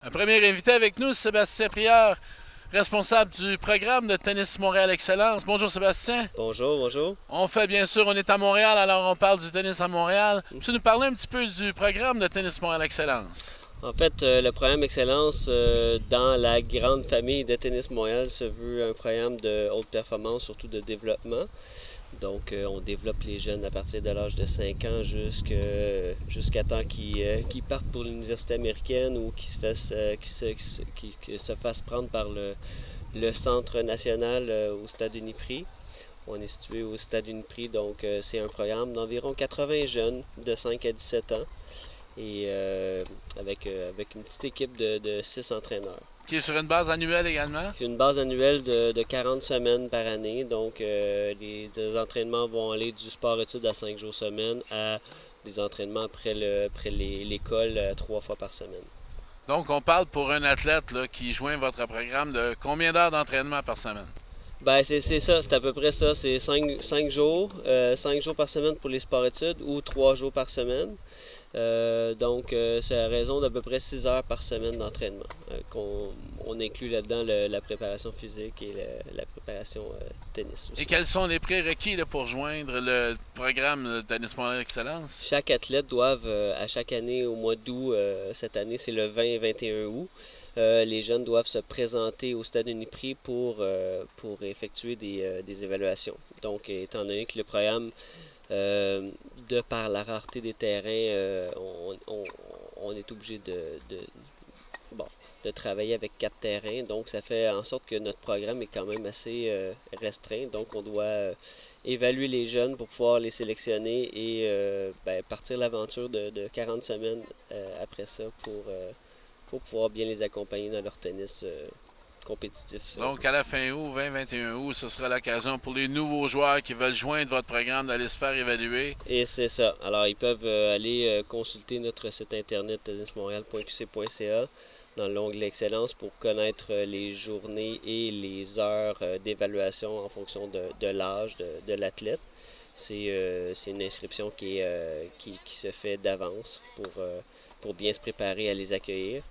Un premier invité avec nous, Sébastien Prieur, responsable du programme de Tennis Montréal Excellence. Bonjour Sébastien. Bonjour, bonjour. On fait bien sûr, on est à Montréal, alors on parle du tennis à Montréal. Tu nous parler un petit peu du programme de Tennis Montréal Excellence? En fait, le programme Excellence dans la grande famille de Tennis Montréal se veut un programme de haute performance, surtout de développement. Donc, on développe les jeunes à partir de l'âge de 5 ans jusqu'à temps qu'ils partent pour l'université américaine ou qu'ils se fassent prendre par le Centre national au Stade Uniprix. On est situé au Stade Uniprix, donc c'est un programme d'environ 80 jeunes de 5 à 17 ans et avec une petite équipe de 6 entraîneurs. Qui est sur une base annuelle également? C'est une base annuelle de 40 semaines par année, donc les entraînements vont aller du sport-études à 5 jours semaine à des entraînements après l'école 3 fois par semaine. Donc on parle pour un athlète là, qui joint votre programme de combien d'heures d'entraînement par semaine? Ben, c'est ça, c'est à peu près ça. C'est 5 jours, 5 jours par semaine pour les sports-études ou 3 jours par semaine. C'est à raison d'à peu près 6 heures par semaine d'entraînement. On inclut là-dedans la préparation physique et la préparation tennis aussi. Et quels sont les prérequis là, pour joindre le programme de Tennis Montréal Excellence? Chaque athlète doit, à chaque année, au mois d'août, cette année c'est le 20 et 21 août, les jeunes doivent se présenter au Stade Uniprix pour effectuer des évaluations. Donc, étant donné que le programme, de par la rareté des terrains, on est obligé de travailler avec 4 terrains. Donc, ça fait en sorte que notre programme est quand même assez restreint. Donc, on doit évaluer les jeunes pour pouvoir les sélectionner et partir l'aventure de 40 semaines après ça pour pouvoir bien les accompagner dans leur tennis compétitif. Donc, à la fin août, 20-21 août, ce sera l'occasion pour les nouveaux joueurs qui veulent joindre votre programme d'aller se faire évaluer. Et c'est ça. Alors, ils peuvent aller consulter notre site internet tennismontréal.qc.ca dans l'onglet Excellence pour connaître les journées et les heures d'évaluation en fonction de l'âge de l'athlète. C'est une inscription qui se fait d'avance pour bien se préparer à les accueillir.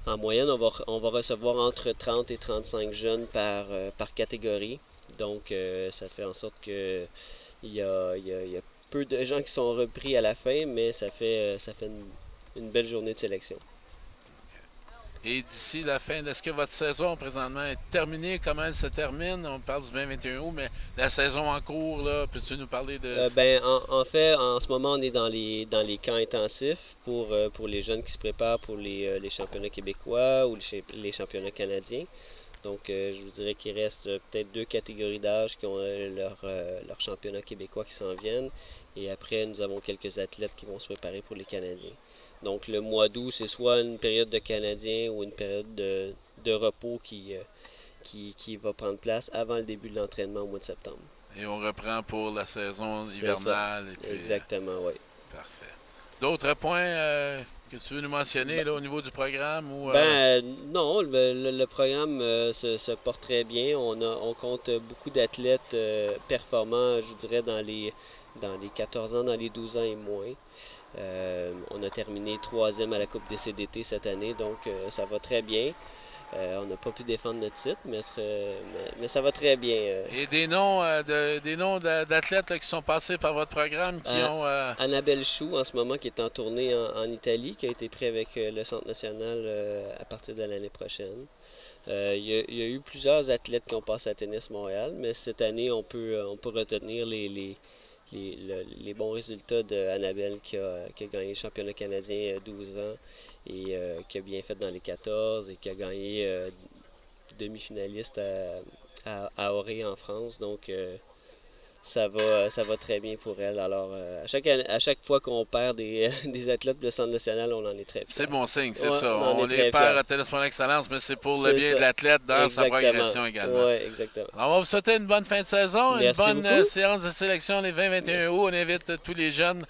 En moyenne, on va recevoir entre 30 et 35 jeunes par catégorie. Donc, ça fait en sorte que il y a peu de gens qui sont repris à la fin, mais ça fait une belle journée de sélection. Et d'ici la fin, est-ce que votre saison présentement est terminée? Comment elle se termine? On parle du 20-21 août, mais la saison en cours, là, peux-tu nous parler de... En fait, en ce moment, on est dans les camps intensifs pour les jeunes qui se préparent pour les championnats québécois ou les championnats canadiens. Donc, je vous dirais qu'il reste peut-être 2 catégories d'âge qui ont leur championnat québécois qui s'en viennent. Et après, nous avons quelques athlètes qui vont se préparer pour les Canadiens. Donc, le mois d'août, c'est soit une période de Canadiens ou une période de repos qui va prendre place avant le début de l'entraînement au mois de septembre. Et on reprend pour la saison hivernale. Et puis, exactement, oui. Parfait. D'autres points que tu veux nous mentionner là, au niveau du programme? Ou, non, le programme se porte très bien. On compte beaucoup d'athlètes performants, je dirais, dans les 14 ans, dans les 12 ans et moins. On a terminé 3e à la Coupe des CDT cette année, donc ça va très bien. On n'a pas pu défendre notre titre, mais ça va très bien. Et des noms d'athlètes là, qui sont passés par votre programme qui ont... Annabelle Chou, en ce moment, qui est en tournée en Italie, qui a été pris avec le Centre national à partir de l'année prochaine. Il y a eu plusieurs athlètes qui ont passé à Tennis Montréal, mais cette année, on peut retenir les bons résultats d'Annabelle qui a gagné le championnat canadien 12 ans et qui a bien fait dans les 14 et qui a gagné demi-finaliste à Auray en France. Donc ça va très bien pour elle. Alors à chaque fois qu'on perd des athlètes de Centre national, on en est très fiers. C'est bon signe, c'est ouais, ça. On les perd à Tennis Montréal Excellence, mais c'est pour le bien de l'athlète dans sa progression également. Oui, exactement. Alors, on va vous souhaiter une bonne fin de saison, Merci une bonne beaucoup. séance de sélection les 20-21 août. On invite tous les jeunes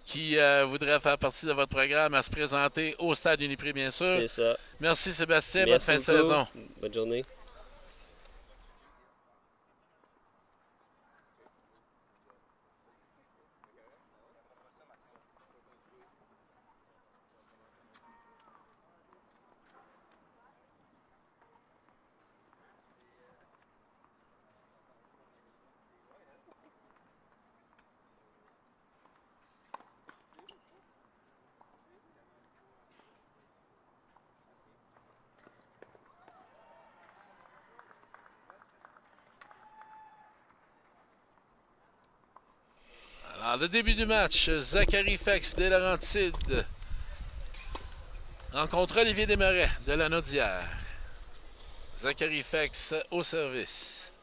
qui voudraient faire partie de votre programme à se présenter au Stade Uniprix, bien sûr. C'est ça. Merci Sébastien, Merci bonne fin de saison. Bonne journée. le début du match, Zachary Fex des Laurentides rencontre Olivier Desmarais de la Naudière. Zachary Fex au service.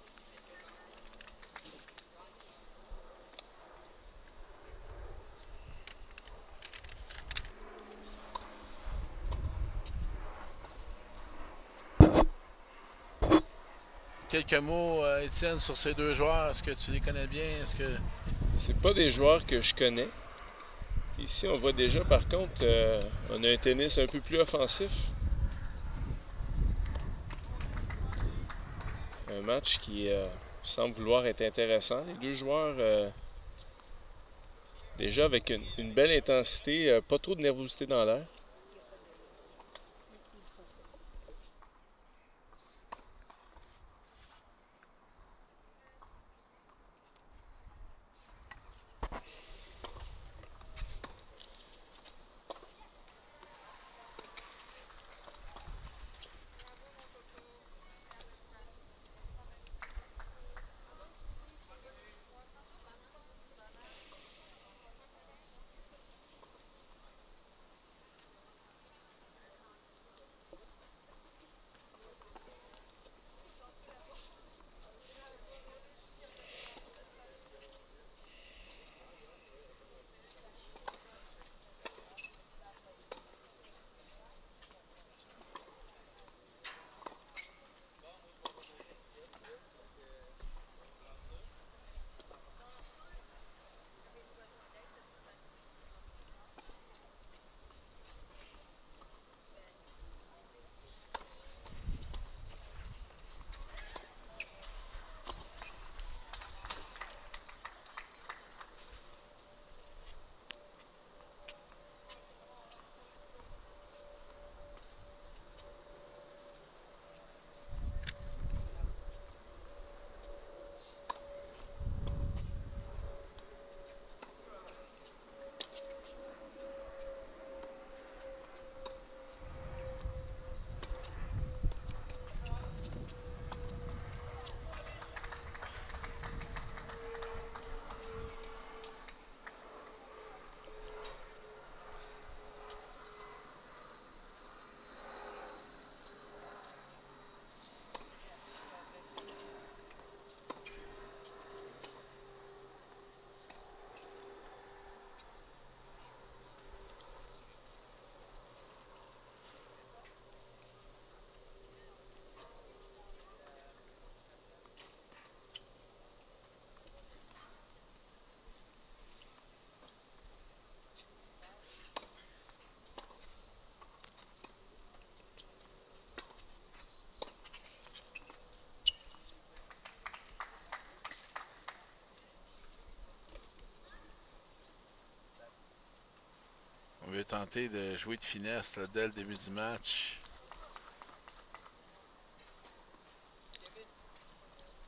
Quelques mots, Étienne, sur ces deux joueurs. Est-ce que tu les connais bien? Est-ce que... C'est pas des joueurs que je connais. Ici, on voit déjà, par contre, on a un tennis un peu plus offensif. Un match qui semble vouloir être intéressant. Les deux joueurs, déjà avec une belle intensité, pas trop de nervosité dans l'air. On veut tenter de jouer de finesse là, dès le début du match.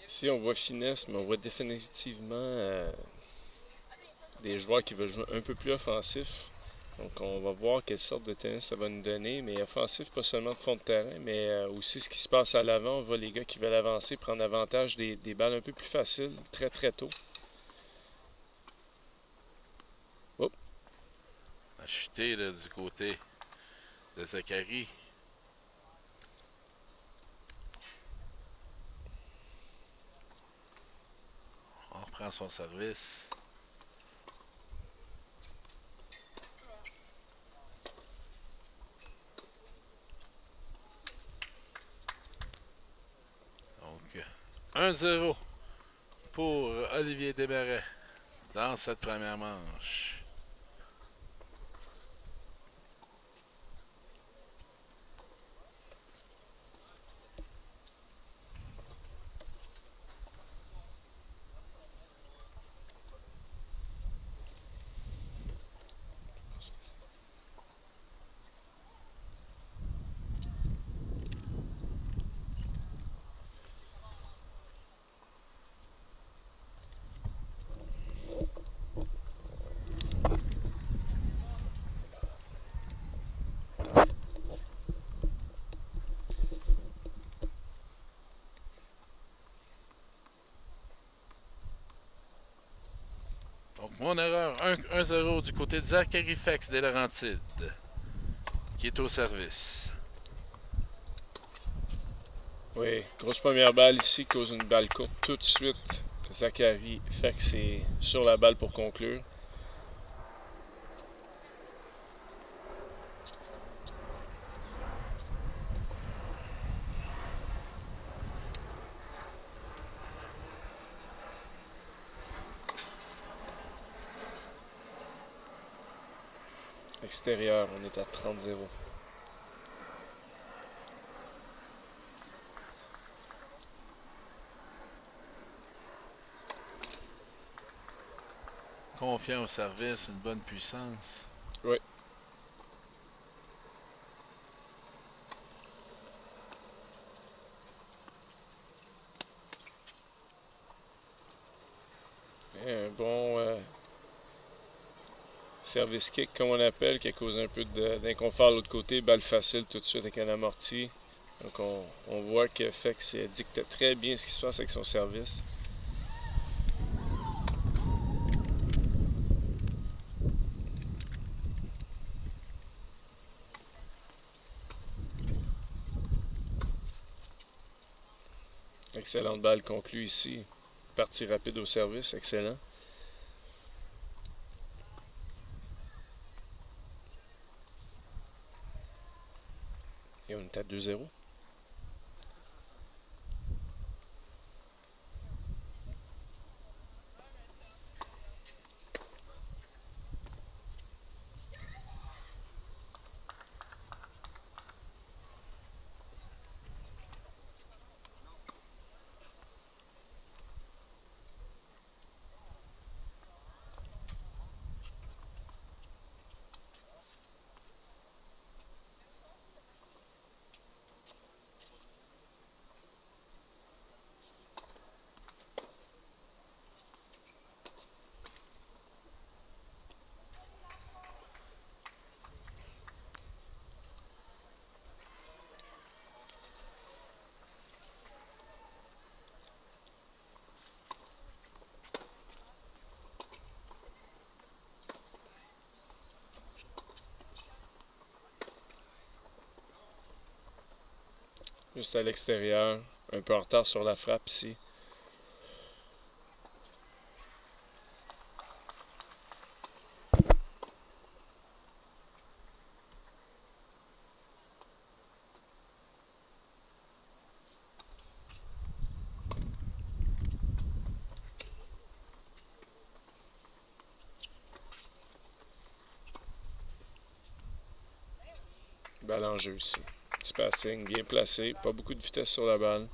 Ici, on voit finesse, mais on voit définitivement des joueurs qui veulent jouer un peu plus offensif. Donc, on va voir quelle sorte de tennis ça va nous donner. Mais offensif, pas seulement de fond de terrain, mais aussi ce qui se passe à l'avant. On voit les gars qui veulent avancer, prendre avantage des balles un peu plus faciles, très très tôt. Oh. On a chuté là, du côté de Zachary. On reprend son service. Donc, 1-0 pour Olivier Desmarais dans cette première manche. Mon erreur, 1-0 du côté de Zachary Fex des Laurentides, qui est au service. Oui, grosse première balle ici, cause une balle courte tout de suite. Zachary Fex est sur la balle pour conclure. Extérieur, on est à 30-0. Confiant au service, une bonne puissance. Oui. Et un bon service kick, comme on appelle, qui a causé un peu d'inconfort de l'autre côté. Balle facile tout de suite avec un amorti. Donc on voit que Fex dicte très bien ce qui se passe avec son service. Excellente balle conclue ici. Partie rapide au service, excellent. Et on est à 2-0. Juste à l'extérieur, un peu en retard sur la frappe ici. Balle en jeu ici. Petit passing bien placé, pas beaucoup de vitesse sur la balle.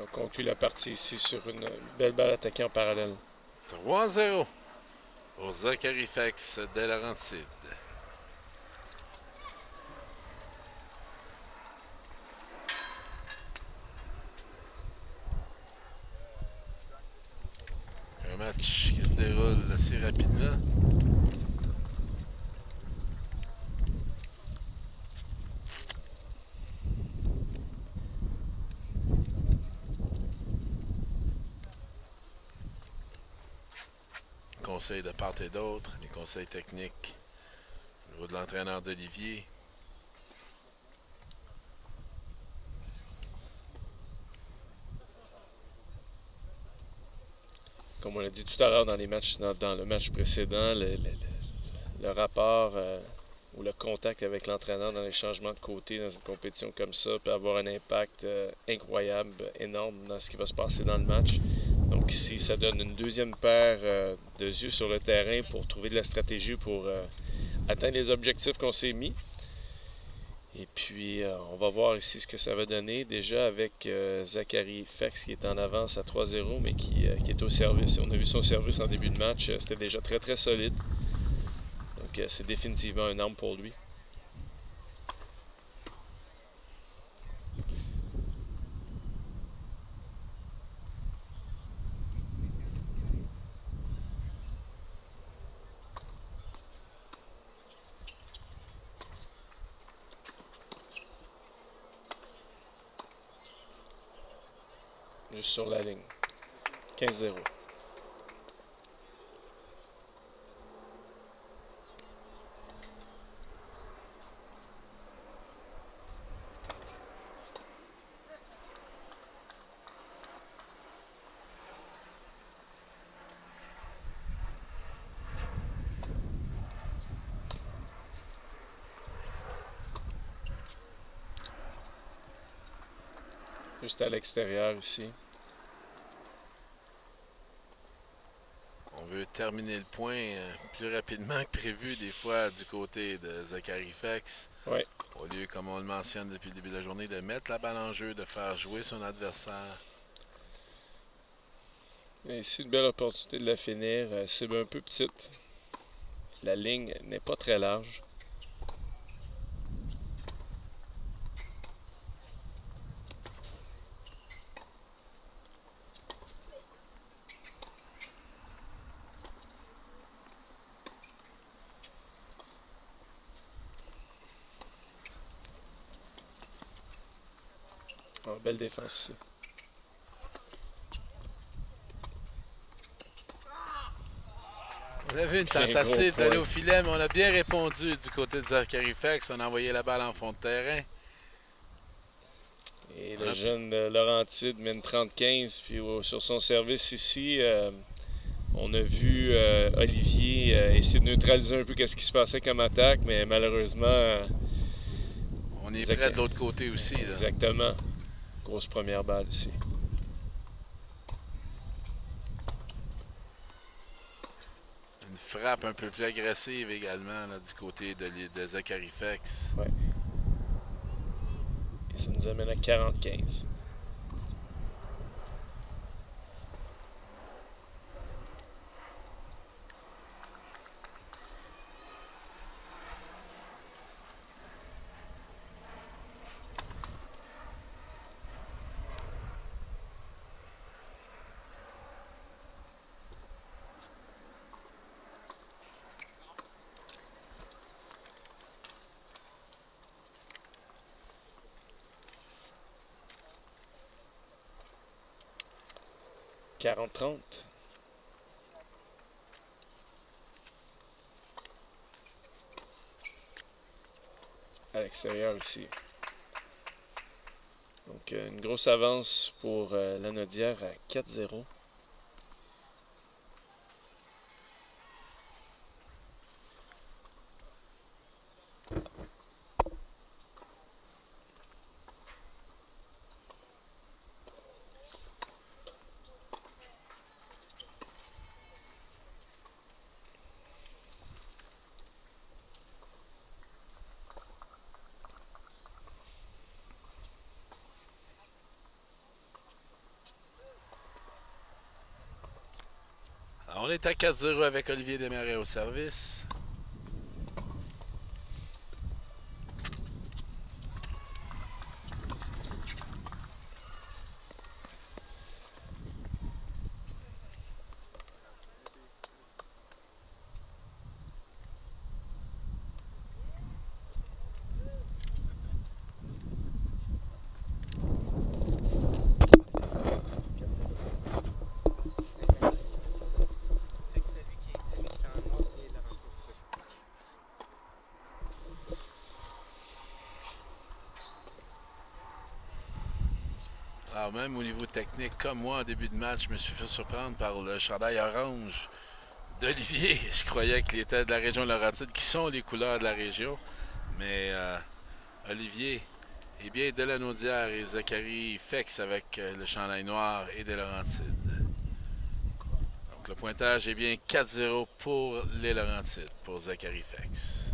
On conclut la partie ici sur une belle balle attaquée en parallèle. 3-0 pour Zachary Fex des Laurentides. Un match qui se déroule assez rapidement. Conseils de part et d'autre, les conseils techniques au niveau de l'entraîneur d'Olivier. Comme on l'a dit tout à l'heure dans le match précédent, le rapport ou le contact avec l'entraîneur dans les changements de côté dans une compétition comme ça peut avoir un impact incroyable, énorme dans ce qui va se passer dans le match. Donc ici, ça donne une deuxième paire de yeux sur le terrain pour trouver de la stratégie pour atteindre les objectifs qu'on s'est mis. Et puis, on va voir ici ce que ça va donner. Déjà avec Zachary Fex qui est en avance à 3-0, mais qui est au service. On a vu son service en début de match. C'était déjà très, très solide. Donc Donc, c'est définitivement un arme pour lui. Juste sur la ligne. 15-0. Juste à l'extérieur ici. On veut terminer le point plus rapidement que prévu des fois du côté de Zachary Fex. Ouais. Au lieu, comme on le mentionne depuis le début de la journée, de mettre la balle en jeu, de faire jouer son adversaire. Et ici, une belle opportunité de la finir. C'est un peu petite. La ligne n'est pas très large. Oh, belle défense ici. On a vu une tentative d'aller au filet, mais on a bien répondu du côté de Zachary Fex. On a envoyé la balle en fond de terrain. Et le jeune Laurentide mène 30-15. Puis sur son service ici, on a vu Olivier essayer de neutraliser un peu ce qui se passait comme attaque, mais malheureusement... on est prêt de l'autre côté aussi. Là. Exactement. Grosse première balle ici. Une frappe un peu plus agressive également là, du côté de Zachary Fex. Ouais. Et ça nous amène à 40-15. « 40-30. À l'extérieur ici. Donc, une grosse avance pour Lanaudière à 4-0. Alors, on est à 4-0 avec Olivier Desmarais au service. Alors même au niveau technique, comme moi en début de match, je me suis fait surprendre par le chandail orange d'Olivier. Je croyais qu'il était de la région de Laurentide, qui sont les couleurs de la région. Mais Olivier est bien de Lanaudière et Zachary Fex avec le chandail noir et des Laurentides. Donc le pointage est bien 4-0 pour les Laurentides, pour Zachary Fex.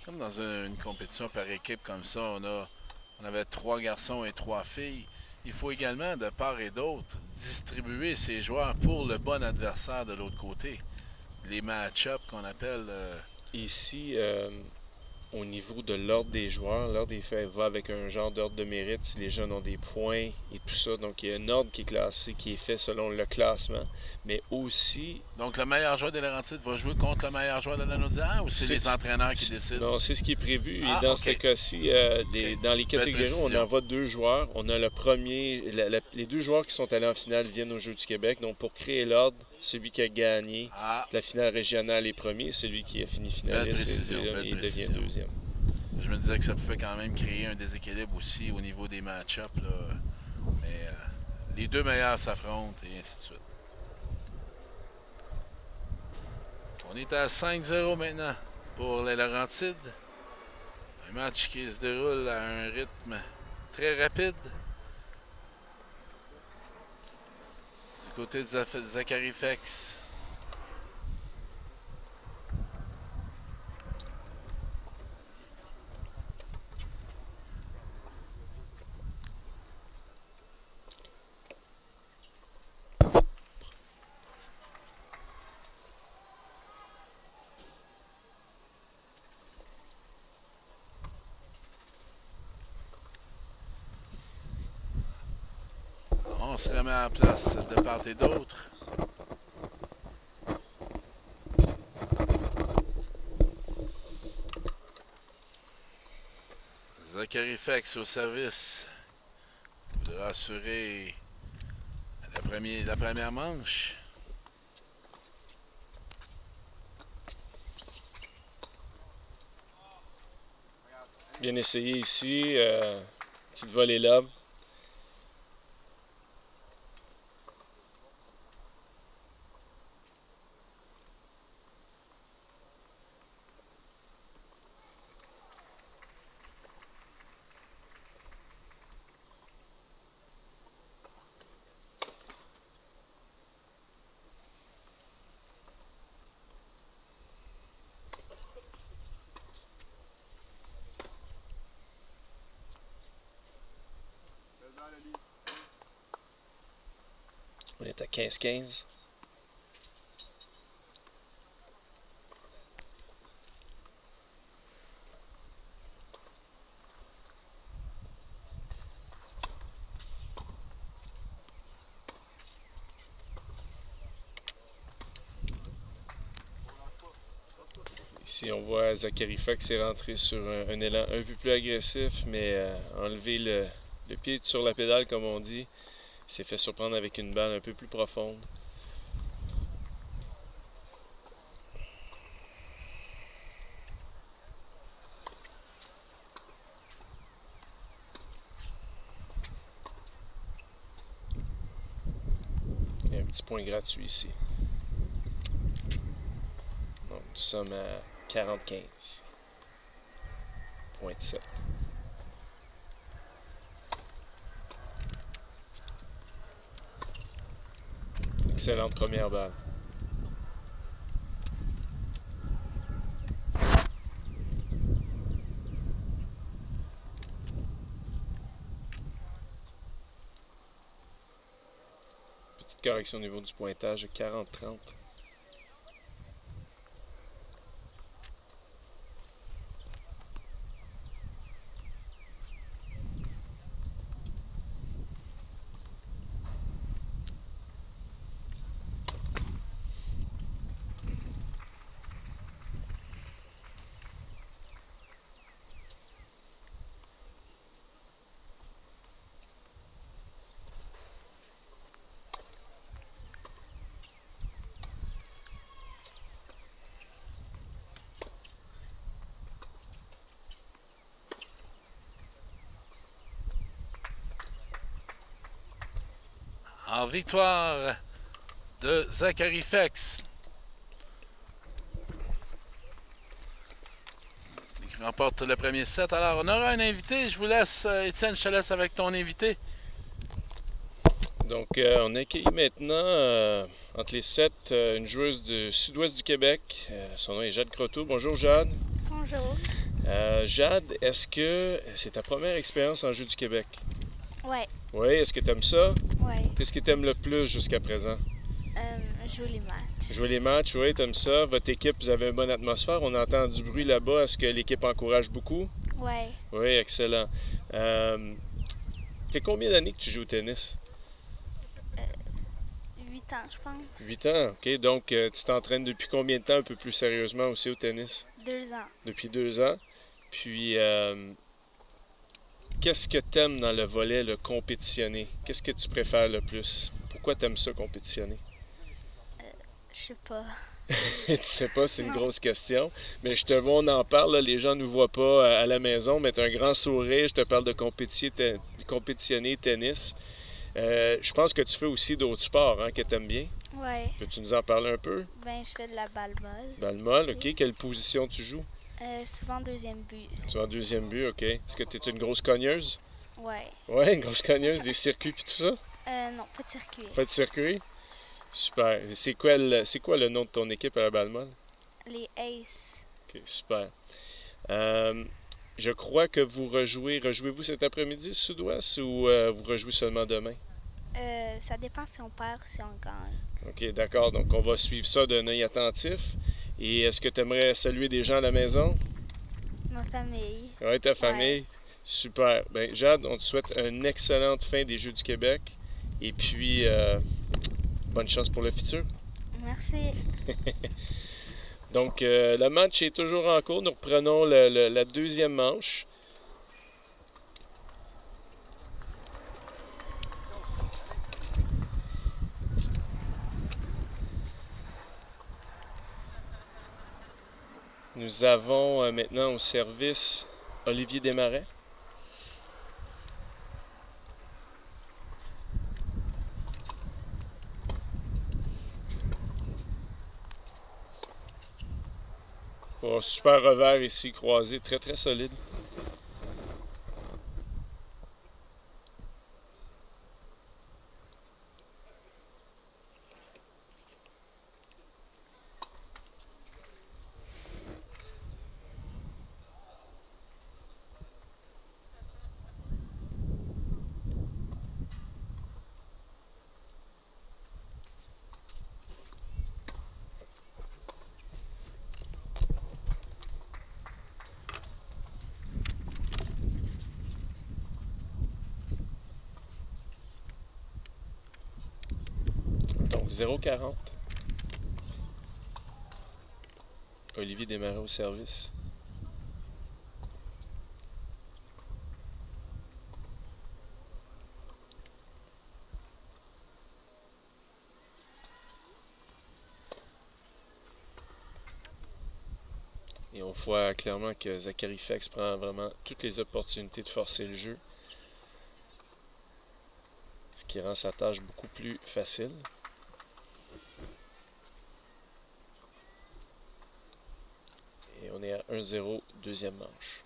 Comme exemple, dans une compétition par équipe comme ça, on avait 3 garçons et 3 filles. Il faut également, de part et d'autre, distribuer ces joueurs pour le bon adversaire de l'autre côté. Les match-ups qu'on appelle... Ici, au niveau de l'ordre des joueurs, l'ordre des faits va avec un genre d'ordre de mérite si les jeunes ont des points et tout ça. Donc, il y a un ordre qui est classé, qui est fait selon le classement. Mais aussi... Donc, le meilleur joueur des Laurentides va jouer contre le meilleur joueur de la Naudière ou c'est les entraîneurs qui décident? Non, c'est ce qui est prévu. Ah, et dans okay. ce cas-ci, dans les catégories, on envoie 2 joueurs. On a le premier... les 2 joueurs qui sont allés en finale viennent aux Jeux du Québec. Donc, pour créer l'ordre, celui qui a gagné la finale régionale est premier. Celui qui a fini finaliste il devient deuxième. Je me disais que ça pouvait quand même créer un déséquilibre aussi au niveau des match-ups. Mais les 2 meilleurs s'affrontent et ainsi de suite. On est à 5-0 maintenant pour les Laurentides. Un match qui se déroule à un rythme très rapide. Du côté de Zachary Fex. On se remet en place de part et d'autre. Zachary Fex au service. Il voudra assurer la première manche. Bien essayé ici. Petite volée là. On est à 15-15. Ici, on voit Zachary Fex est rentré sur un élan un peu plus agressif, mais enlever le pied sur la pédale, comme on dit. Il s'est fait surprendre avec une balle un peu plus profonde. Il y a un petit point gratuit ici. Donc, nous sommes à 45. Point 7. Excellente première balle. Petite correction au niveau du pointage de 40-30. En victoire de Zachary Fex. Il remporte le premier set. Alors, on aura un invité. Je vous laisse, Étienne, je te laisse avec ton invité. Donc, on accueille maintenant, entre les sets, une joueuse du sud-ouest du Québec. Son nom est Jade Croteau. Bonjour, Jade. Bonjour. Jade, est-ce que c'est ta première expérience en Jeux du Québec? Ouais, Oui, est-ce que tu aimes ça? ouais. Qu'est-ce que tu aimes le plus jusqu'à présent? Jouer les matchs. Jouer les matchs, oui, tu aimes ça. Votre équipe, vous avez une bonne atmosphère. On entend du bruit là-bas. Est-ce que l'équipe encourage beaucoup? Ouais. Oui, excellent. Fait combien d'années que tu joues au tennis? 8 ans, je pense. 8 ans, OK. Donc, tu t'entraînes depuis combien de temps un peu plus sérieusement aussi au tennis? 2 ans. Depuis 2 ans. Puis, qu'est-ce que tu aimes dans le volley, le compétitionner? Qu'est-ce que tu préfères le plus? Pourquoi tu aimes ça, compétitionner? Je sais pas. Tu sais pas, c'est une Non. grosse question. Mais je te vois, on en parle, là, les gens ne nous voient pas à la maison, mais tu as un grand sourire. Je te parle de compétitionner tennis. Je pense que tu fais aussi d'autres sports hein, que tu aimes bien. Ouais. Peux-tu nous en parler un peu? Ben, je fais de la balle molle. Dans le molle, OK. Quelle position tu joues? Souvent deuxième but. Tu es en deuxième but, OK. Est-ce que tu es une grosse cogneuse? Ouais. Ouais, une grosse cogneuse, des circuits puis tout ça? Non, pas de circuit. Pas de circuit? Super. C'est quoi le nom de ton équipe à la balle molle? Les Aces. OK, super. Je crois que vous rejouez-vous cet après-midi, Sud-Ouest, ou vous rejouez seulement demain? Ça dépend si on perd ou si on gagne. OK, d'accord. Donc, on va suivre ça d'un œil attentif. Et est-ce que tu aimerais saluer des gens à la maison? Ma famille. Oui, ta famille. Super. Bien, Jade, on te souhaite une excellente fin des Jeux du Québec. Et puis, bonne chance pour le futur. Merci. Donc, le match est toujours en cours. Nous reprenons la deuxième manche. Nous avons maintenant au service Olivier Desmarais. Oh, super revers ici, croisé, très très solide. Donc 0,40. Olivier Desmarais au service. Et on voit clairement que Zachary Fex prend vraiment toutes les opportunités de forcer le jeu. Ce qui rend sa tâche beaucoup plus facile. Et on est à 1-0, deuxième manche.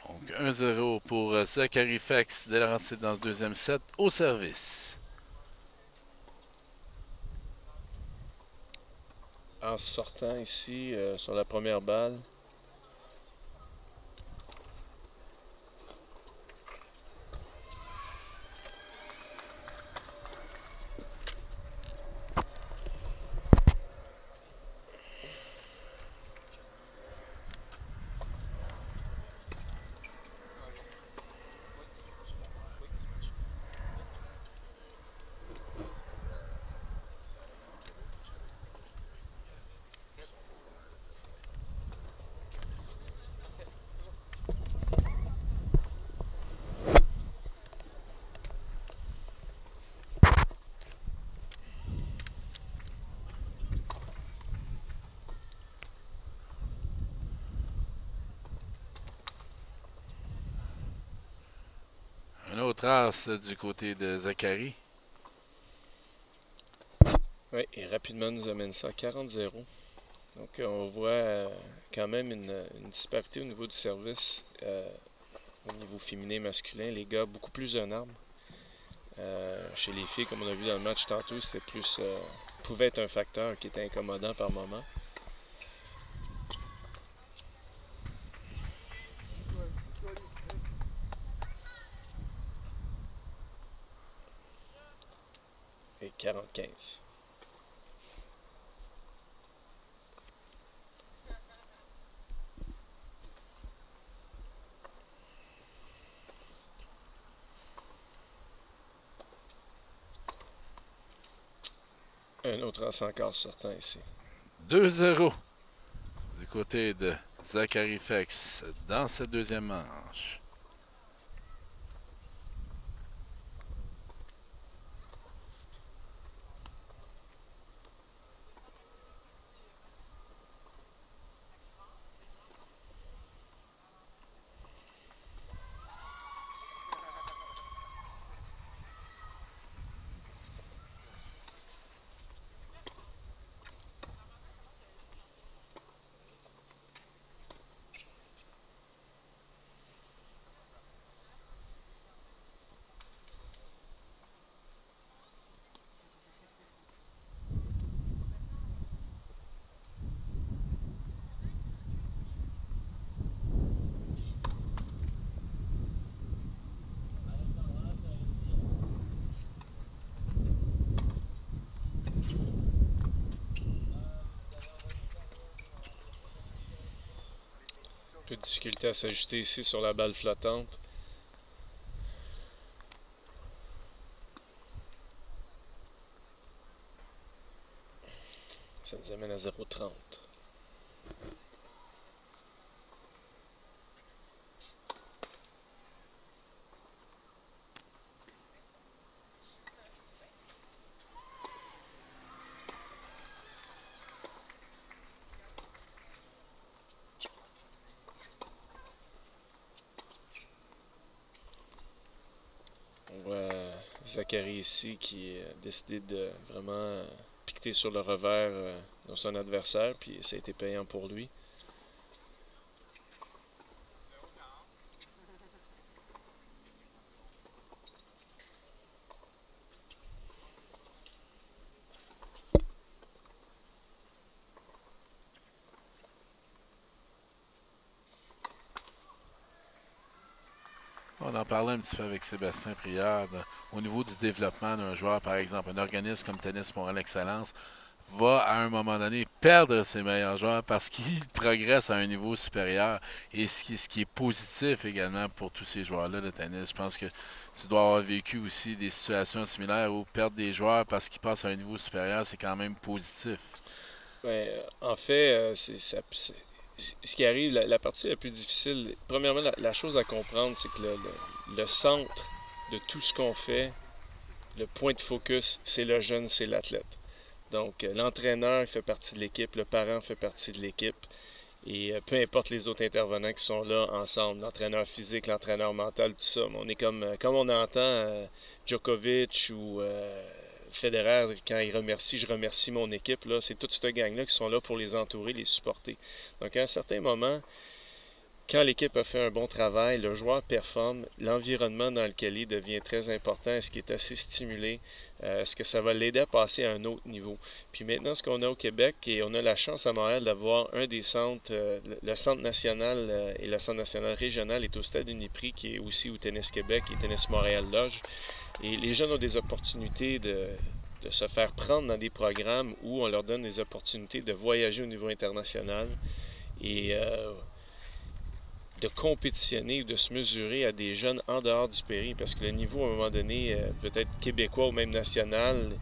Donc 1-0 pour Zachary Fex de Laurentides dans ce deuxième set au service. En sortant ici sur la première balle. traces du côté de Zachary. Oui, et rapidement nous amène ça à 40-0. Donc on voit quand même une disparité au niveau du service. Au niveau féminin et masculin, les gars beaucoup plus un arme. Chez les filles, comme on a vu dans le match tantôt, c'était plus pouvait être un facteur qui était incommodant par moment. Et 40-15. Un autre as encore sortant ici. 2-0 du côté de Zachary Fex dans cette deuxième manche. Un peu de difficulté à s'ajuster ici sur la balle flottante. Ça nous amène à 0,30. On voit Zachary ici qui a décidé de vraiment piqueter sur le revers de son adversaire, puis ça a été payant pour lui. On en parlait un petit peu avec Sébastien Priard. Au niveau du développement d'un joueur, par exemple, un organisme comme Tennis Montréal Excellence va à un moment donné perdre ses meilleurs joueurs parce qu'ils progressent à un niveau supérieur. Et ce qui est positif également pour tous ces joueurs-là de tennis. Je pense que tu dois avoir vécu aussi des situations similaires où perdre des joueurs parce qu'ils passent à un niveau supérieur, c'est quand même positif. Ben, en fait, ce qui arrive, la partie la plus difficile, premièrement, la chose à comprendre, c'est que le centre de tout ce qu'on fait, le point de focus, c'est le jeune, c'est l'athlète. Donc, l'entraîneur fait partie de l'équipe, le parent fait partie de l'équipe, et peu importe les autres intervenants qui sont là ensemble, l'entraîneur physique, l'entraîneur mental, tout ça. On est comme on entend Djokovic ou Federer, quand il remercie, je remercie mon équipe, là, c'est toute cette gang-là qui sont là pour les entourer, les supporter. Donc, à un certain moment, quand l'équipe a fait un bon travail, le joueur performe, l'environnement dans lequel il devient très important. Est-ce qu'il est assez stimulé? Est-ce que ça va l'aider à passer à un autre niveau? Puis maintenant, ce qu'on a au Québec, et on a la chance à Montréal d'avoir un des centres, le centre national et le centre national régional est au Stade Uniprix, qui est aussi au Tennis Québec et Tennis Montréal Loge. Et les jeunes ont des opportunités de se faire prendre dans des programmes où on leur donne des opportunités de voyager au niveau international et de compétitionner ou de se mesurer à des jeunes en dehors du pays, parce que le niveau, à un moment donné, peut-être québécois ou même national,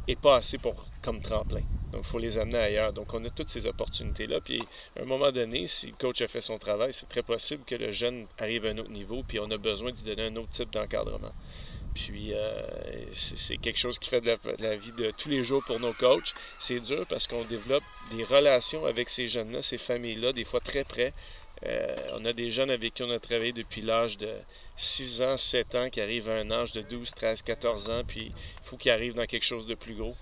n'est pas assez comme tremplin. Donc, il faut les amener ailleurs. Donc, on a toutes ces opportunités-là. Puis, à un moment donné, si le coach a fait son travail, c'est très possible que le jeune arrive à un autre niveau, puis on a besoin d'y donner un autre type d'encadrement. Puis, c'est quelque chose qui fait de la vie de tous les jours pour nos coachs. C'est dur parce qu'on développe des relations avec ces jeunes-là, ces familles-là, des fois très près. On a des jeunes avec qui on a travaillé depuis l'âge de 6 ans, 7 ans, qui arrivent à un âge de 12, 13, 14 ans, puis il faut qu'ils arrivent dans quelque chose de plus gros.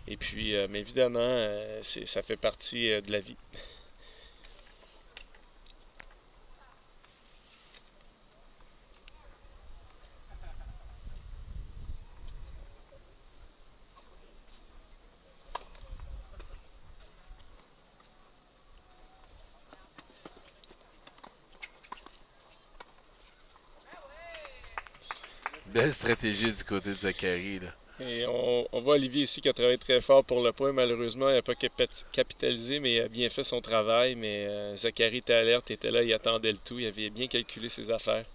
Et puis, mais évidemment, ça fait partie de la vie. Belle stratégie du côté de Zachary, là. Et on voit Olivier ici qui a travaillé très fort pour le point. Malheureusement, il n'a pas capitalisé, mais il a bien fait son travail. Mais Zachary était alerte, était là, il attendait le tout. Il avait bien calculé ses affaires.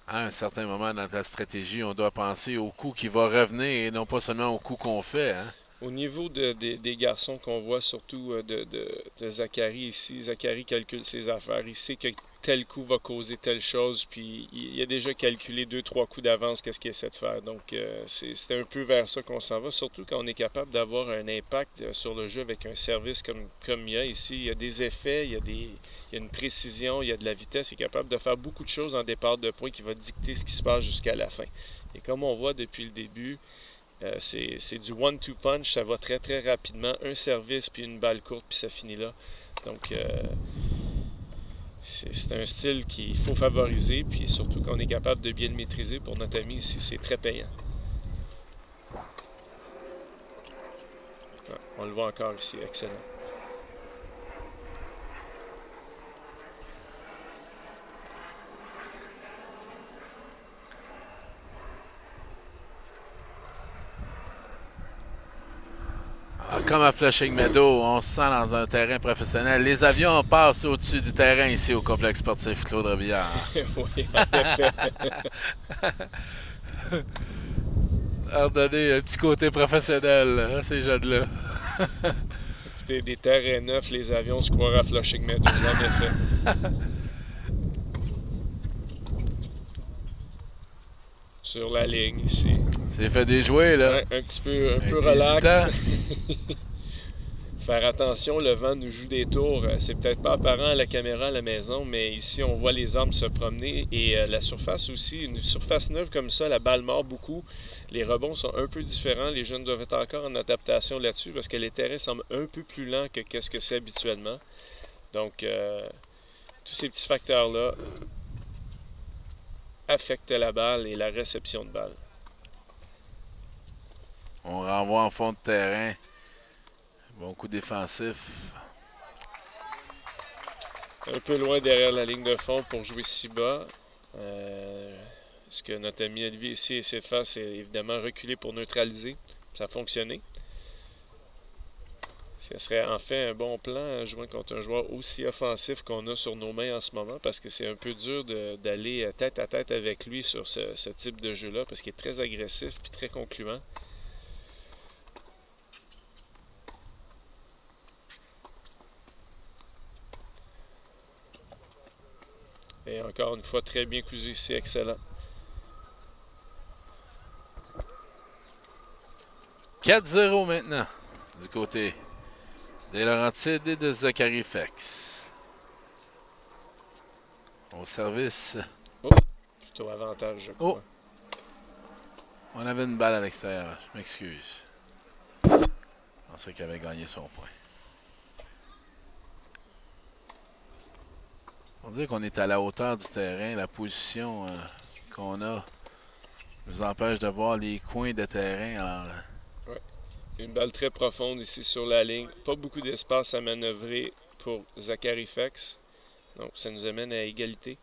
À un certain moment dans ta stratégie, on doit penser au coup qui va revenir et non pas seulement au coup qu'on fait. Hein? Au niveau des garçons qu'on voit, surtout de Zachary ici, Zachary calcule ses affaires. Il sait que tel coup va causer telle chose, puis il a déjà calculé 2-3 coups d'avance qu'est-ce qu'il essaie de faire. Donc, c'est un peu vers ça qu'on s'en va, surtout quand on est capable d'avoir un impact sur le jeu avec un service comme il y a ici. Il y a des effets, il y a une précision, il y a de la vitesse. Il est capable de faire beaucoup de choses en départ de points qui va dicter ce qui se passe jusqu'à la fin. Et comme on voit depuis le début, c'est du one-two punch, ça va très très rapidement. Un service, puis une balle courte, puis ça finit là. Donc, c'est un style qu'il faut favoriser, puis surtout qu'on est capable de bien le maîtriser. Pour notre ami ici, c'est très payant. Ah, on le voit encore ici, excellent. Alors, comme à Flushing Meadow, on se sent dans un terrain professionnel. Les avions passent au-dessus du terrain ici au complexe sportif Claude Robillard. Oui, en effet. Redonner un petit côté professionnel à ces jeunes-là. Écoutez, des terrains neufs, les avions se croiraient à Flushing Meadow, en effet. Sur la ligne ici. C'est fait déjouer, là. Ouais, un peu relax. Faire attention, le vent nous joue des tours. C'est peut-être pas apparent à la caméra à la maison, mais ici, on voit les arbres se promener et la surface aussi. Une surface neuve comme ça, la balle mord beaucoup. Les rebonds sont un peu différents. Les jeunes doivent être encore en adaptation là-dessus parce que les terrains semblent un peu plus lents que ce que c'est habituellement. Donc, tous ces petits facteurs-là affectent la balle et la réception de balle. On renvoie en fond de terrain. Bon coup défensif. Un peu loin derrière la ligne de fond pour jouer si bas. Ce que notre ami Olivier ici essaie de faire, c'est évidemment reculer pour neutraliser. Ça a fonctionné. Ce serait en fait un bon plan jouant contre un joueur aussi offensif qu'on a sur nos mains en ce moment parce que c'est un peu dur d'aller tête à tête avec lui sur ce type de jeu-là parce qu'il est très agressif et très concluant. Et encore une fois, très bien cousu ici, excellent. 4-0 maintenant, du côté des Laurentides et de Zachary Fex. Au service. Oh, plutôt avantage, je Oh, crois. on avait une balle à l'extérieur, je m'excuse. Je pensais qu'il avait gagné son point. On dirait qu'on est à la hauteur du terrain. La position qu'on a nous empêche de voir les coins de terrain. Alors, ouais. Une balle très profonde ici sur la ligne. Pas beaucoup d'espace à manœuvrer pour Zachary Fex. Donc, ça nous amène à égalité.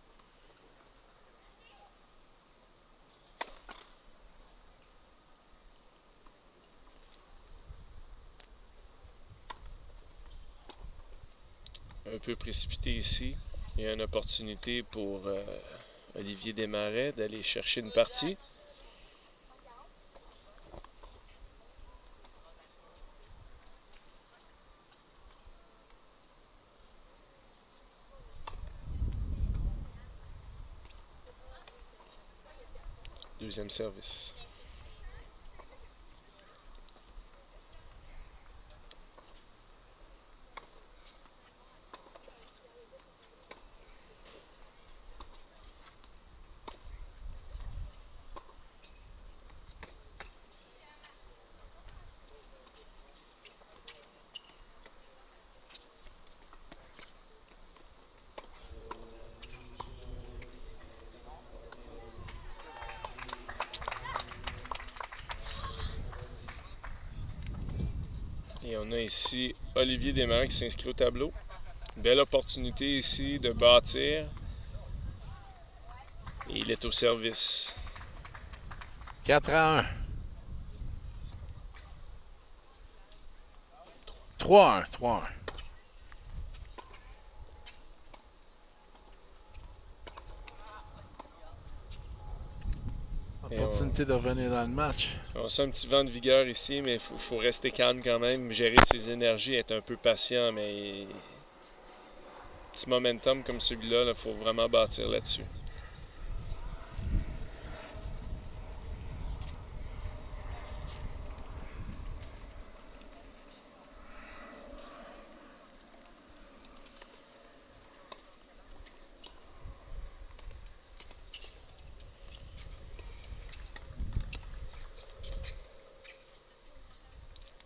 Un peu précipité ici. Il y a une opportunité pour Olivier Desmarais d'aller chercher une partie. Deuxième service. on a ici Olivier Desmarais qui s'inscrit au tableau. Belle opportunité ici de bâtir. Et il est au service. 4-1. 3-1. 3-1. Opportunité de revenir dans le match. On sent un petit vent de vigueur ici, mais il faut rester calme quand même, gérer ses énergies, être un peu patient, mais petit momentum comme celui-là, il faut vraiment bâtir là-dessus.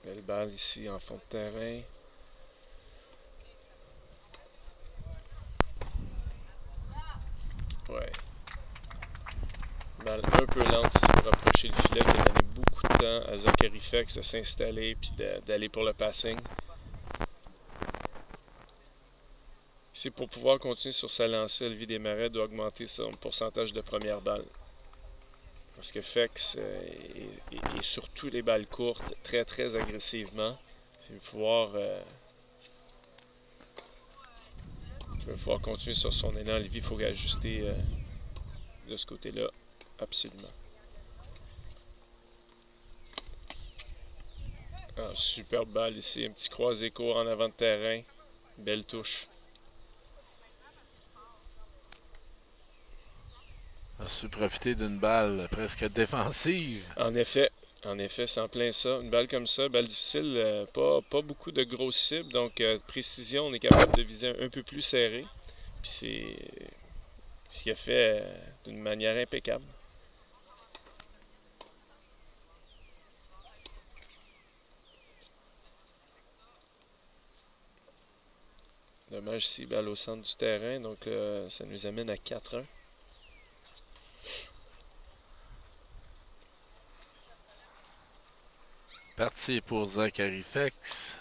Belle balle ici en fond de terrain. Ouais. Balle un peu lente ici pour approcher le filet qui a donné beaucoup de temps à Zachary Fex de s'installer et d'aller pour le passing. Ici, pour pouvoir continuer sur sa lancée, Olivier Desmarais doit augmenter son pourcentage de première balle. Parce que Fex est sur toutes les balles courtes, très très agressivement. Il va pouvoir continuer sur son élan. Olivier, il faut ajuster de ce côté-là, absolument. Ah, superbe balle ici, un petit croisé court en avant de terrain. Belle touche. A su profiter d'une balle presque défensive. En effet, c'est en plein ça. Une balle comme ça, balle difficile, pas beaucoup de grosses cibles, donc précision, on est capable de viser un peu plus serré. Puis c'est ce qu'il a fait d'une manière impeccable. Dommage ici, balle au centre du terrain, donc ça nous amène à 4-1. Parti pour Zachary Fex.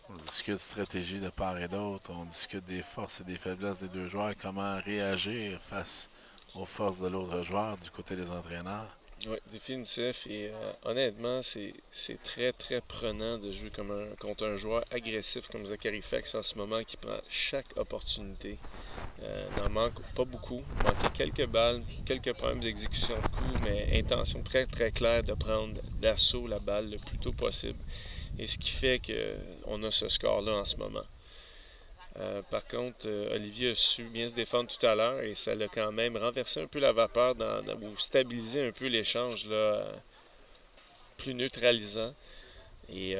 On discute stratégie de part et d'autre. On discute des forces et des faiblesses des deux joueurs. Comment réagir face aux forces de l'autre joueur du côté des entraîneurs. Oui, définitif. Et honnêtement, c'est très, très prenant de jouer contre un joueur agressif comme Zachary Fex en ce moment qui prend chaque opportunité. N'en manque pas beaucoup. Il manquait quelques balles, quelques problèmes d'exécution de coups, mais intention très, très claire de prendre d'assaut la balle le plus tôt possible. Et ce qui fait qu'on a ce score-là en ce moment. Par contre, Olivier a su bien se défendre tout à l'heure et ça l'a quand même renversé un peu la vapeur ou stabilisé un peu l'échange, plus neutralisant. Et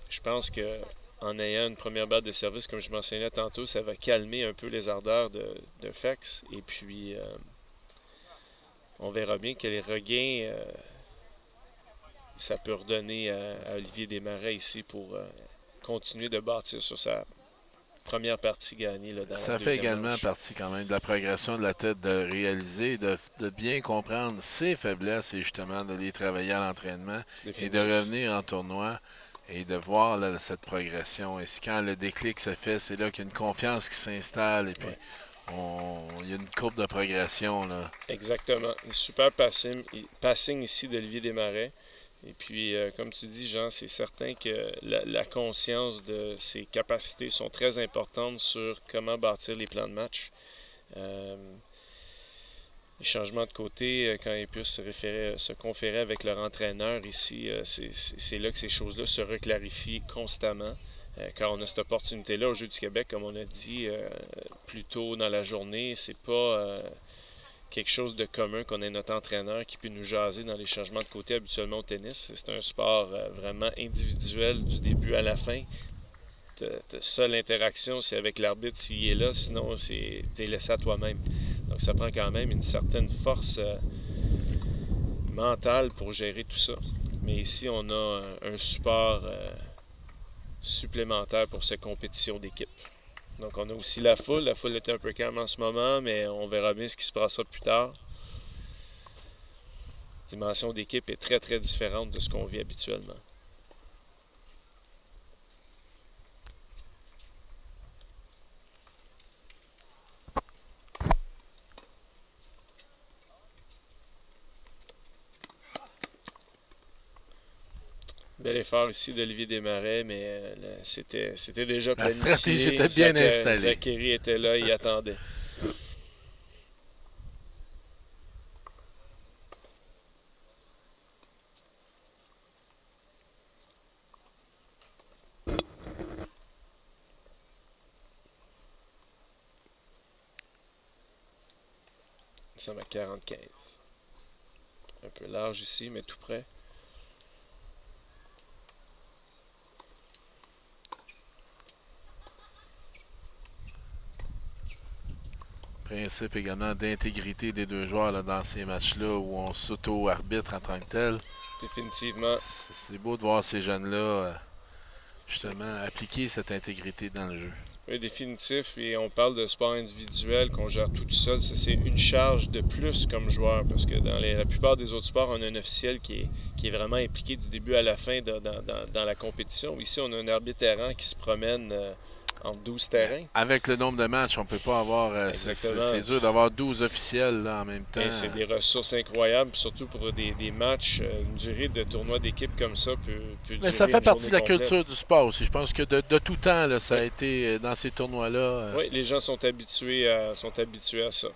je pense qu'en ayant une première balle de service, comme je mentionnais tantôt, ça va calmer un peu les ardeurs de Fex. Et puis, on verra bien quel regain ça peut redonner à Olivier Desmarais ici pour continuer de bâtir sur sa première partie gagnée. Là, dans ça la fait également manche. partie quand même de la progression de la tête de réaliser, de bien comprendre ses faiblesses et justement de les travailler à l'entraînement et de revenir en tournoi et de voir là, cette progression. Et quand le déclic se fait, c'est là qu'il y a une confiance qui s'installe et puis il y a une courbe de progression. Là. Exactement. Un super passing ici d'Olivier Desmarais. Et puis, comme tu dis, Jean, c'est certain que la conscience de ses capacités sont très importantes sur comment bâtir les plans de match. Les changements de côté, quand ils puissent se conférer avec leur entraîneur ici, c'est là que ces choses-là se reclarifient constamment. Quand on a cette opportunité-là au Jeux du Québec, comme on a dit plus tôt dans la journée, c'est pas quelque chose de commun qu'on ait notre entraîneur qui peut nous jaser dans les changements de côté habituellement au tennis. C'est un sport vraiment individuel du début à la fin. Ta seule interaction, c'est avec l'arbitre s'il est là, sinon t'es laissé à toi-même. Donc ça prend quand même une certaine force mental pour gérer tout ça. Mais ici, on a un support supplémentaire pour cette compétition d'équipe. Donc, on a aussi la foule. La foule est un peu calme en ce moment, mais on verra bien ce qui se passera plus tard. La dimension d'équipe est très, très différente de ce qu'on vit habituellement. Bel effort ici d'Olivier Desmarais, mais c'était déjà planifié. La stratégie était bien installée. Zachary était là, il attendait. Nous sommes à 45. Un peu large ici, mais tout près. Principe également d'intégrité des deux joueurs là, dans ces matchs-là où on s'auto-arbitre en tant que tel. Définitivement. C'est beau de voir ces jeunes-là justement appliquer cette intégrité dans le jeu. Oui, définitif. Et on parle de sport individuel qu'on gère tout seul. Ça, c'est une charge de plus comme joueur parce que dans la plupart des autres sports, on a un officiel qui est vraiment impliqué du début à la fin dans la compétition. Ici, on a un arbitre errant qui se promène en 12 terrains. Avec le nombre de matchs, on ne peut pas avoir... c'est dur d'avoir 12 officiels là, en même temps. C'est des ressources incroyables, surtout pour des matchs. Une durée de tournoi d'équipe comme ça peut durer. Mais ça fait partie de la complète. culture du sport aussi. Je pense que de tout temps, là, ça a été dans ces tournois-là. Oui, les gens sont habitués à ça.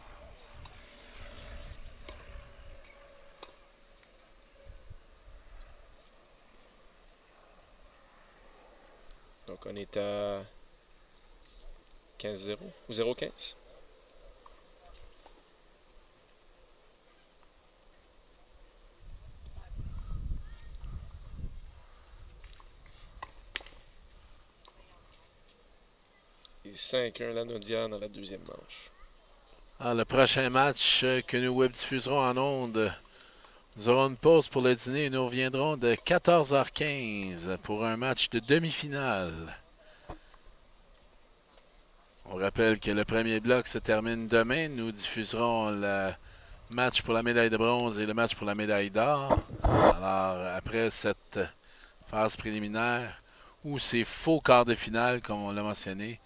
Donc on est à 15-0 ou 0-15. Et 5-1 Lanaudière dans la deuxième manche. Alors, le prochain match que nous web diffuserons en ondes, nous aurons une pause pour le dîner et nous reviendrons de 14h15 pour un match de demi-finale. On rappelle que le premier bloc se termine demain. Nous diffuserons le match pour la médaille de bronze et le match pour la médaille d'or. Alors, après cette phase préliminaire, ou ces faux quarts de finale, comme on l'a mentionné,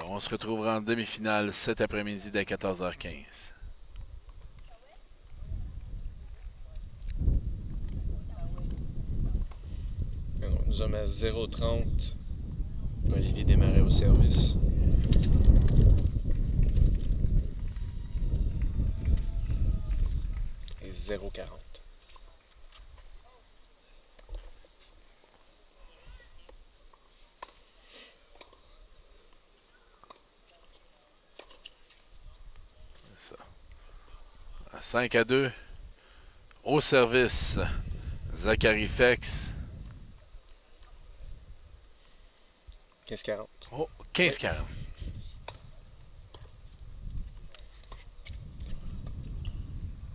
on se retrouvera en demi-finale cet après-midi dès 14h15. Alors, nous sommes à 0-30. Olivier Desmarais au service. Et 0-40. C'est ça. À 5-2. Au service, Zachary Fex. 15-40. Oh, 15-40.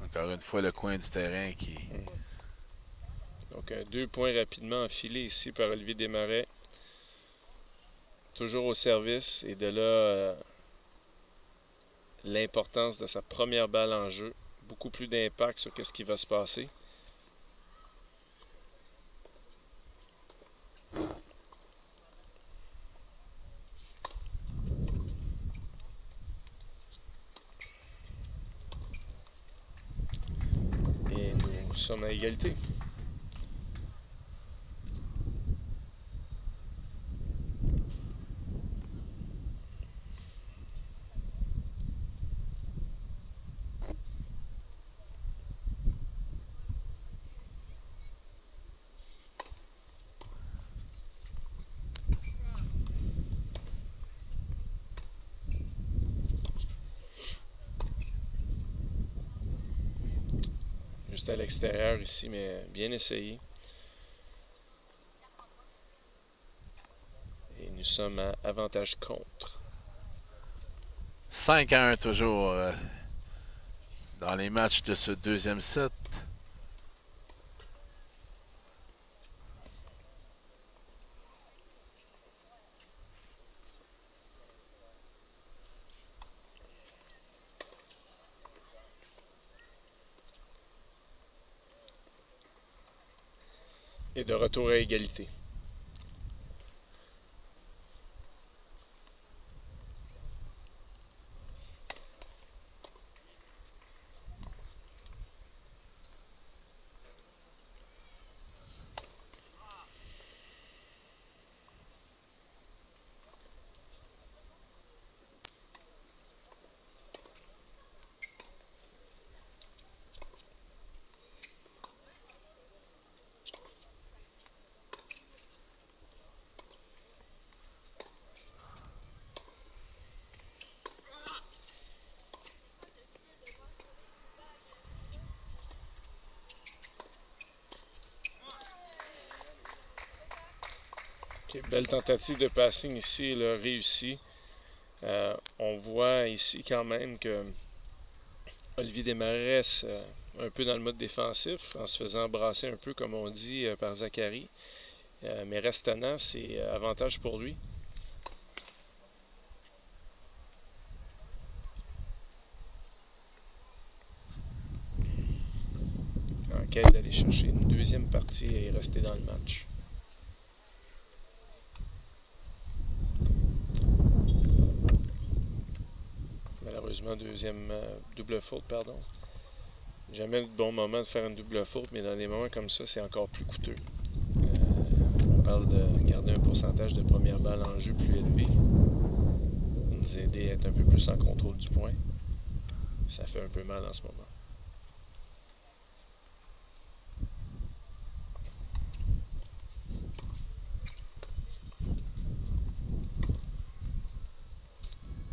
Encore une fois, le coin du terrain qui... Donc, 2 points rapidement enfilés ici par Olivier Desmarais. Toujours au service. Et de là, l'importance de sa première balle en jeu. Beaucoup plus d'impact sur ce qui va se passer. Et nous sommes à égalité. Juste à l'extérieur ici, mais bien essayé. Et nous sommes à avantage contre. 5-1 toujours dans les matchs de ce deuxième set. Et de retour à égalité. Okay, belle tentative de passing ici, là, réussi. On voit ici quand même que Olivier Desmarais reste un peu dans le mode défensif, en se faisant brasser un peu, comme on dit, par Zachary. Mais restant, c'est avantage pour lui. En quête d'aller chercher une deuxième partie et rester dans le match. Malheureusement, deuxième double faute, pardon. Jamais le bon moment de faire une double faute, mais dans des moments comme ça, c'est encore plus coûteux. On parle de garder un pourcentage de première balle en jeu plus élevé. Pour nous aider à être un peu plus en contrôle du point. Ça fait un peu mal en ce moment.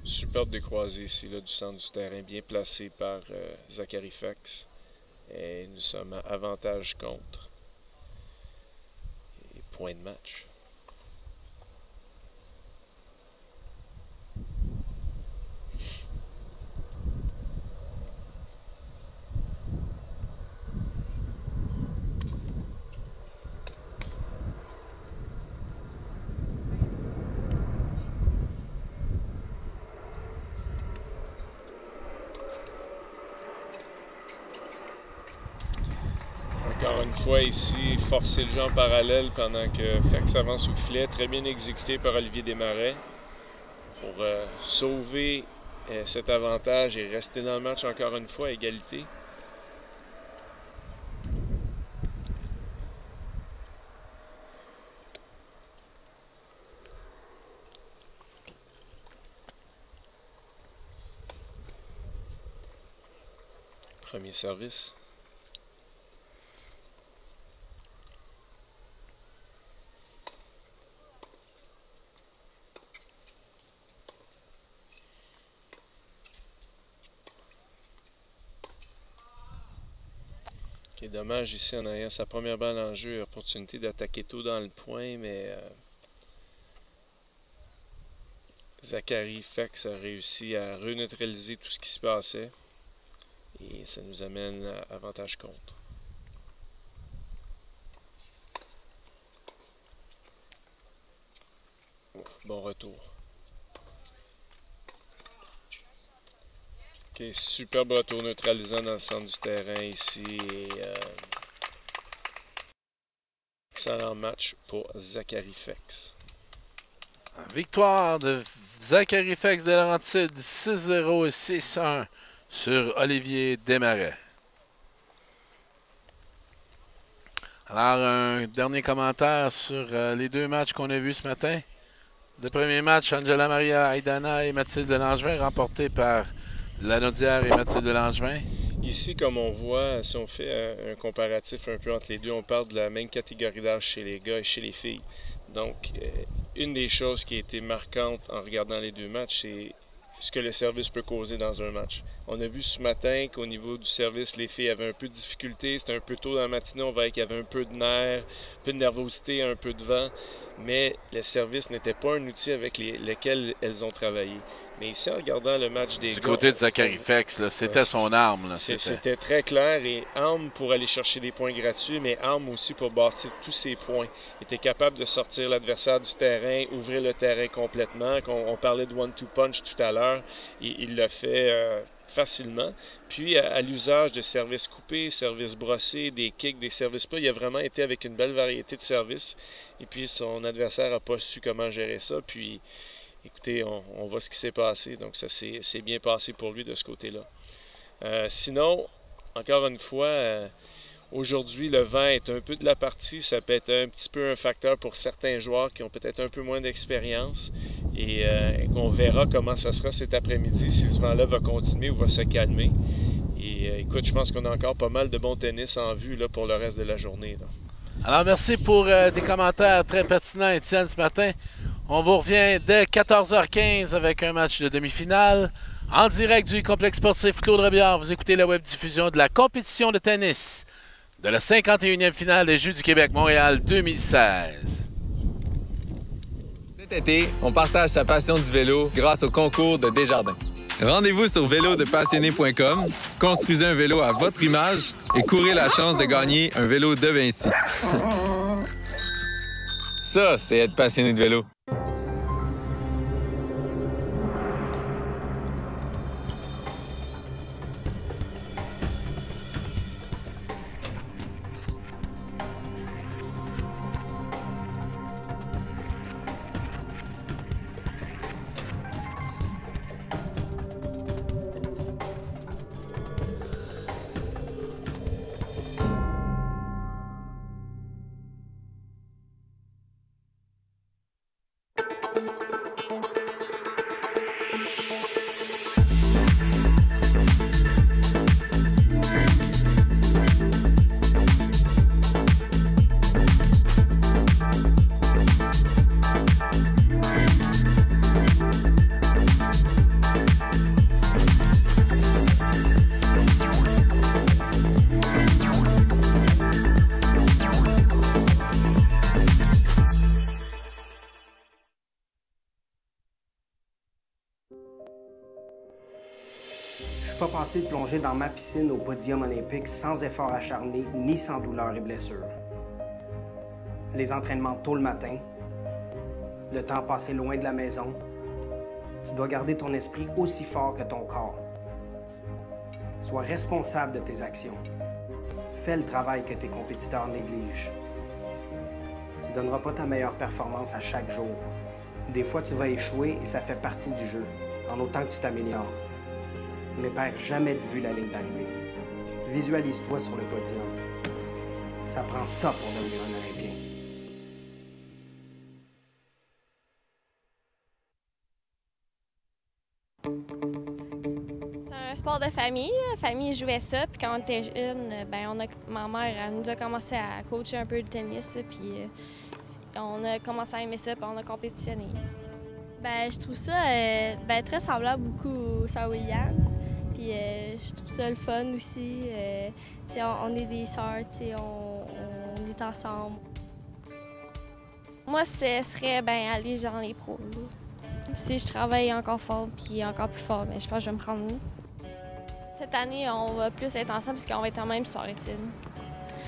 Superbe décroisé ici là, du centre du terrain, bien placé par Zachary Fex. Et nous sommes à avantage contre. Et point de match. Encore une fois ici, forcer le jeu en parallèle pendant que Fex avance au filet. Très bien exécuté par Olivier Desmarais pour sauver cet avantage et rester dans le match encore une fois à égalité. Premier service. Okay, dommage ici en ayant sa première balle en jeu, opportunité d'attaquer tôt dans le point, mais Zachary Fex a réussi à reneutraliser tout ce qui se passait et ça nous amène à avantage contre. Bon retour. Okay, superbe retour neutralisant dans le centre du terrain ici. Et, excellent match pour Zachary Fex. Victoire de Zachary Fex de Laurentides 6-0 et 6-1 sur Olivier Desmarais. Alors, un dernier commentaire sur les deux matchs qu'on a vus ce matin. Le premier match, Angela Maria Aidana et Mathilde Langevin, remporté par Lanaudière et Mathilde Langevin. Ici, comme on voit, si on fait un comparatif un peu entre les deux, on parle de la même catégorie d'âge chez les gars et chez les filles. Donc, une des choses qui a été marquante en regardant les deux matchs, c'est ce que le service peut causer dans un match. On a vu ce matin qu'au niveau du service, les filles avaient un peu de difficulté. C'était un peu tôt dans la matinée, on voyait qu'il y avait un peu de nerfs, un peu de nervosité, un peu de vent. Mais le service n'était pas un outil avec lequel elles ont travaillé. Mais ici, en regardant le match des gars... Du côté de Zachary Fex, c'était son arme. C'était très clair. Et arme pour aller chercher des points gratuits, mais arme aussi pour bâtir tous ses points. Il était capable de sortir l'adversaire du terrain, ouvrir le terrain complètement. On parlait de one-two punch tout à l'heure. Il l'a fait facilement. Puis à l'usage de services coupés, services brossés, des kicks, des services plats, il a vraiment été avec une belle variété de services. Et puis son adversaire n'a pas su comment gérer ça. Puis écoutez, on voit ce qui s'est passé. Donc ça s'est bien passé pour lui de ce côté-là. Sinon, encore une fois, aujourd'hui, le vent est un peu de la partie. Ça peut être un petit peu un facteur pour certains joueurs qui ont peut-être un peu moins d'expérience et qu'on verra comment ça sera cet après-midi, si ce vent-là va continuer ou va se calmer. Et écoute, je pense qu'on a encore pas mal de bon tennis en vue là, pour le reste de la journée. Là. Alors, merci pour tes commentaires très pertinents, Étienne, ce matin. On vous revient dès 14h15 avec un match de demi-finale. En direct du complexe sportif Claude Robillard, vous écoutez la web-diffusion de la compétition de tennis de la 51e finale des Jeux du Québec Montréal 2016. Cet été, on partage sa passion du vélo grâce au concours de Desjardins. Rendez-vous sur vélodepassionné.com, construisez un vélo à votre image et courez la chance de gagner un vélo de Vinci. Ça, c'est être passionné de vélo. Je suis pas pensé de plonger dans ma piscine au podium olympique sans effort acharné ni sans douleur et blessure. Les entraînements tôt le matin, le temps passé loin de la maison, tu dois garder ton esprit aussi fort que ton corps. Sois responsable de tes actions. Fais le travail que tes compétiteurs négligent. Tu ne donneras pas ta meilleure performance à chaque jour. Des fois, tu vas échouer et ça fait partie du jeu, en autant que tu t'améliores. Mais perds jamais de vue la ligne d'arrivée. Visualise-toi sur le podium. Ça prend ça pour devenir un Olympien. C'est un sport de famille. La famille jouait ça. Puis quand on était jeune, ma mère elle nous a commencé à coacher un peu le tennis. Puis on a commencé à aimer ça. Puis on a compétitionné. Je trouve ça très semblable beaucoup au Sir Williams. Puis je trouve ça le fun aussi. On est des sœurs, on est ensemble. Moi, ce serait aller dans les pros. Si je travaille encore fort puis encore plus fort, je pense que je vais me prendre. Cette année, on va plus être ensemble parce qu'on va être en même sport-études.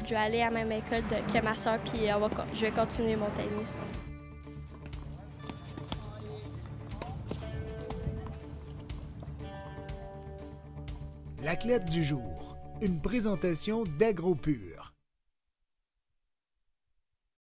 Je vais aller à la même école que ma sœur puis je vais continuer mon tennis. L'athlète du jour, une présentation d'Agropur.